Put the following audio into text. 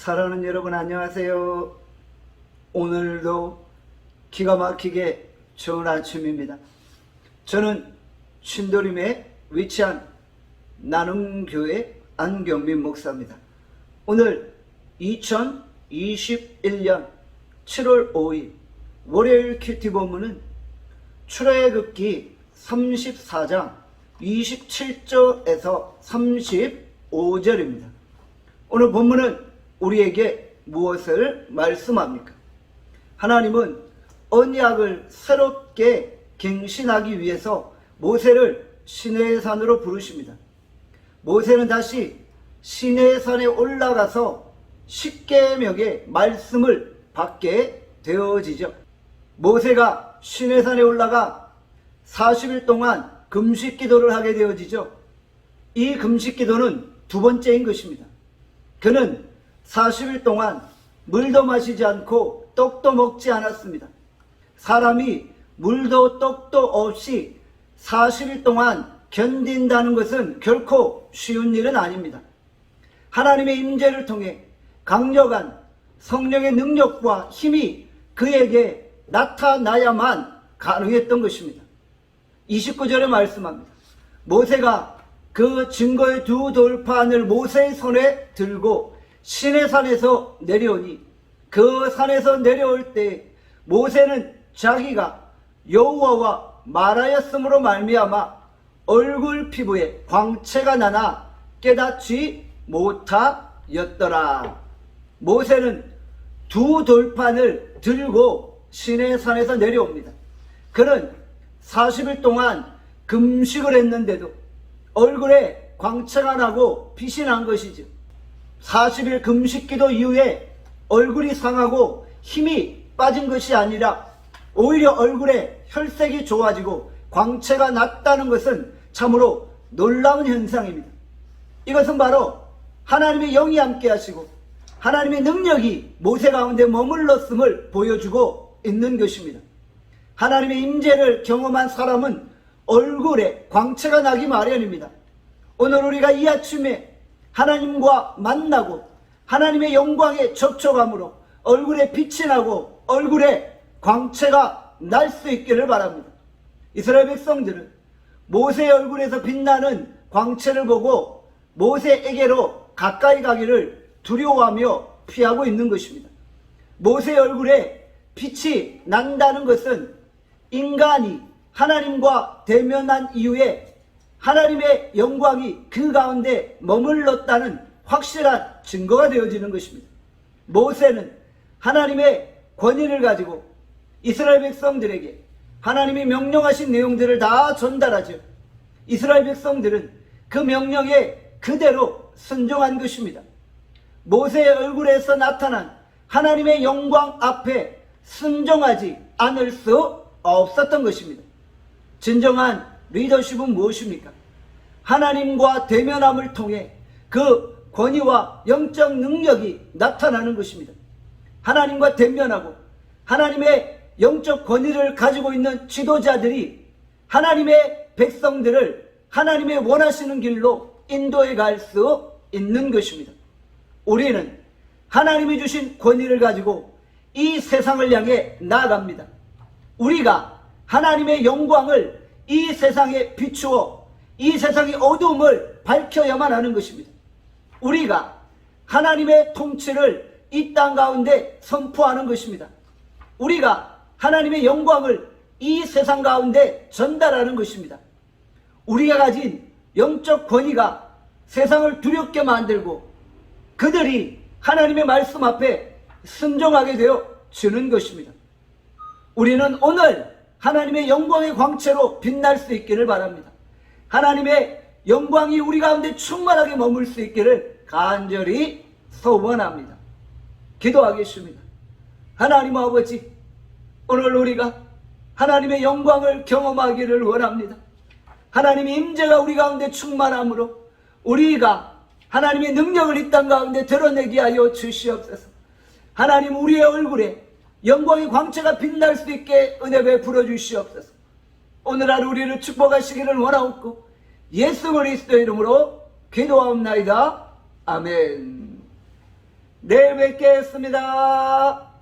사랑하는 여러분 안녕하세요. 오늘도 기가 막히게 좋은 아침입니다. 저는 신도림에 위치한 나눔교회 안경민 목사입니다. 오늘 2021년 7월 5일 월요일 큐티 본문은 출애굽기 34장 27절에서 35절입니다. 오늘 본문은 우리에게 무엇을 말씀합니까? 하나님은 언약을 새롭게 갱신하기 위해서 모세를 시내산으로 부르십니다. 모세는 다시 시내산에 올라가서 십계명의 말씀을 받게 되어지죠. 모세가 시내산에 올라가 40일 동안 금식 기도를 하게 되어지죠. 이 금식 기도는 두 번째인 것입니다. 그는 40일 동안 물도 마시지 않고 떡도 먹지 않았습니다. 사람이 물도 떡도 없이 40일 동안 견딘다는 것은 결코 쉬운 일은 아닙니다. 하나님의 임재를 통해 강력한 성령의 능력과 힘이 그에게 나타나야만 가능했던 것입니다. 29절에 말씀합니다. 모세가 그 증거의 두 돌판을 모세의 손에 들고 시내산에서 내려오니 그 산에서 내려올 때 모세는 자기가 여호와와 말하였으므로 말미암아 얼굴 피부에 광채가 나나 깨닫지 못하였더라. 모세는 두 돌판을 들고 시내산에서 내려옵니다. 그는 40일 동안 금식을 했는데도 얼굴에 광채가 나고 빛이 난 것이죠. 40일 금식기도 이후에 얼굴이 상하고 힘이 빠진 것이 아니라 오히려 얼굴에 혈색이 좋아지고 광채가 났다는 것은 참으로 놀라운 현상입니다. 이것은 바로 하나님의 영이 함께 하시고 하나님의 능력이 모세 가운데 머물렀음을 보여주고 있는 것입니다. 하나님의 임재를 경험한 사람은 얼굴에 광채가 나기 마련입니다. 오늘 우리가 이 아침에 하나님과 만나고 하나님의 영광에 접촉함으로 얼굴에 빛이 나고 얼굴에 광채가 날 수 있기를 바랍니다. 이스라엘 백성들은 모세의 얼굴에서 빛나는 광채를 보고 모세에게로 가까이 가기를 두려워하며 피하고 있는 것입니다. 모세의 얼굴에 빛이 난다는 것은 인간이 하나님과 대면한 이후에 하나님의 영광이 그 가운데 머물렀다는 확실한 증거가 되어지는 것입니다. 모세는 하나님의 권위를 가지고 이스라엘 백성들에게 하나님이 명령하신 내용들을 다 전달하죠. 이스라엘 백성들은 그 명령에 그대로 순종한 것입니다. 모세의 얼굴에서 나타난 하나님의 영광 앞에 순종하지 않을 수 없었던 것입니다. 진정한 리더십은 무엇입니까? 하나님과 대면함을 통해 그 권위와 영적 능력이 나타나는 것입니다. 하나님과 대면하고 하나님의 영적 권위를 가지고 있는 지도자들이 하나님의 백성들을 하나님의 원하시는 길로 인도해 갈 수 있는 것입니다. 우리는 하나님이 주신 권위를 가지고 이 세상을 향해 나아갑니다. 우리가 하나님의 영광을 이 세상에 비추어 이 세상의 어두움을 밝혀야만 하는 것입니다. 우리가 하나님의 통치를 이 땅 가운데 선포하는 것입니다. 우리가 하나님의 영광을 이 세상 가운데 전달하는 것입니다. 우리가 가진 영적 권위가 세상을 두렵게 만들고 그들이 하나님의 말씀 앞에 순종하게 되어 주는 것입니다. 우리는 오늘 하나님의 영광의 광채로 빛날 수 있기를 바랍니다. 하나님의 영광이 우리 가운데 충만하게 머물 수 있기를 간절히 소원합니다. 기도하겠습니다. 하나님 아버지, 오늘 우리가 하나님의 영광을 경험하기를 원합니다. 하나님의 임재가 우리 가운데 충만함으로 우리가 하나님의 능력을 이 땅 가운데 드러내게 하여 주시옵소서. 하나님, 우리의 얼굴에 영광의 광채가 빛날 수 있게 은혜 베풀어 주시옵소서. 오늘 하루 우리를 축복하시기를 원하옵고 예수 그리스도의 이름으로 기도하옵나이다. 아멘. 내일 뵙겠습니다.